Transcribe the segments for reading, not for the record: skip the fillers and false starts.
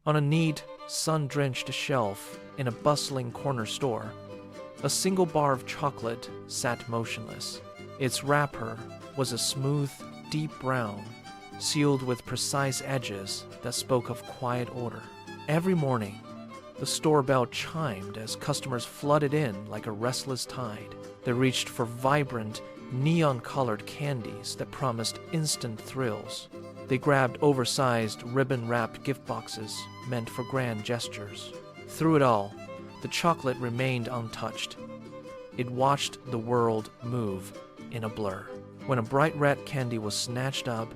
On a neat, sun-drenched shelf in a bustling corner store, a single bar of chocolate sat motionless. Its wrapper was a smooth, deep brown, sealed with precise edges that spoke of quiet order. Every morning, the store bell chimed as customers flooded in like a restless tide. They reached for vibrant, neon-colored candies that promised instant thrills. They grabbed oversized, ribbon-wrapped gift boxes meant for grand gestures. Through it all, the chocolate remained untouched. It watched the world move in a blur. When a bright red candy was snatched up,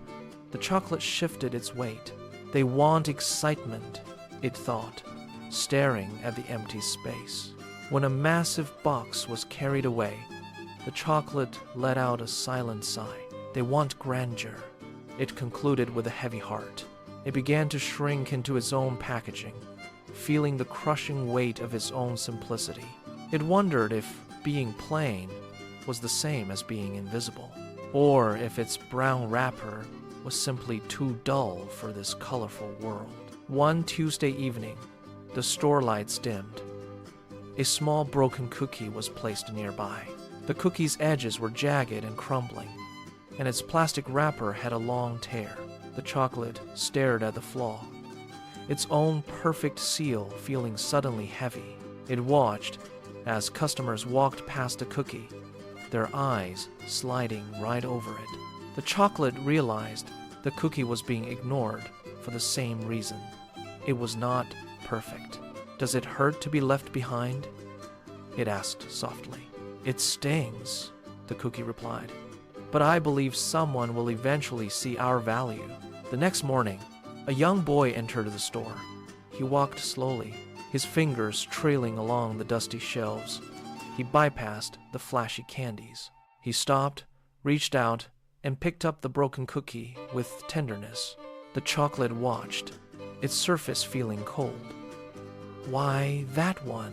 the chocolate shifted its weight. They want excitement, it thought, staring at the empty space. When a massive box was carried away, the chocolate let out a silent sigh. They want grandeur, it concluded with a heavy heart. It began to shrink into its own packaging, feeling the crushing weight of its own simplicity. It wondered if being plain was the same as being invisible, or if its brown wrapper was simply too dull for this colorful world. One Tuesday evening, the store lights dimmed. A small broken cookie was placed nearby. The cookie's edges were jagged and crumbling, and its plastic wrapper had a long tear. The chocolate stared at the flaw, its own perfect seal feeling suddenly heavy. It watched as customers walked past the cookie, their eyes sliding right over it. The chocolate realized the cookie was being ignored for the same reason. It was not perfect. Does it hurt to be left behind? It asked softly. It stings, the cookie replied. But I believe someone will eventually see our value. The next morning, a young boy entered the store. He walked slowly, his fingers trailing along the dusty shelves. He bypassed the flashy candies. He stopped, reached out, and picked up the broken cookie with tenderness. The chocolate watched, its surface feeling cold. Why that one?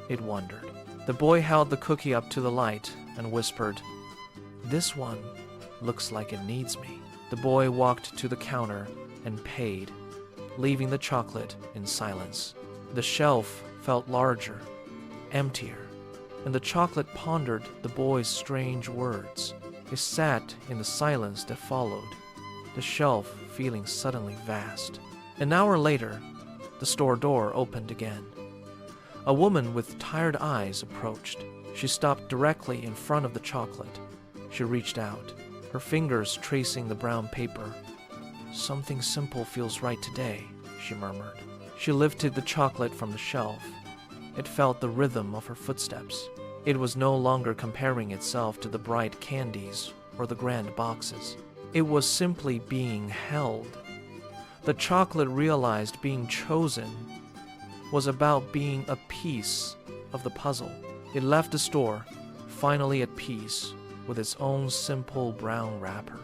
It wondered. The boy held the cookie up to the light and whispered, "This one looks like it needs me." The boy walked to the counter and paid, leaving the chocolate in silence. The shelf felt larger, emptier, and the chocolate pondered the boy's strange words. It sat in the silence that followed, the shelf feeling suddenly vast. An hour later, the store door opened again. A woman with tired eyes approached. She stopped directly in front of the chocolate. She reached out, her fingers tracing the brown paper. "Something simple feels right today," she murmured. She lifted the chocolate from the shelf. It felt the rhythm of her footsteps. It was no longer comparing itself to the bright candies or the grand boxes. It was simply being held. The chocolate realized being chosen was about being a piece of the puzzle. It left the store, finally at peace with its own simple brown wrapper.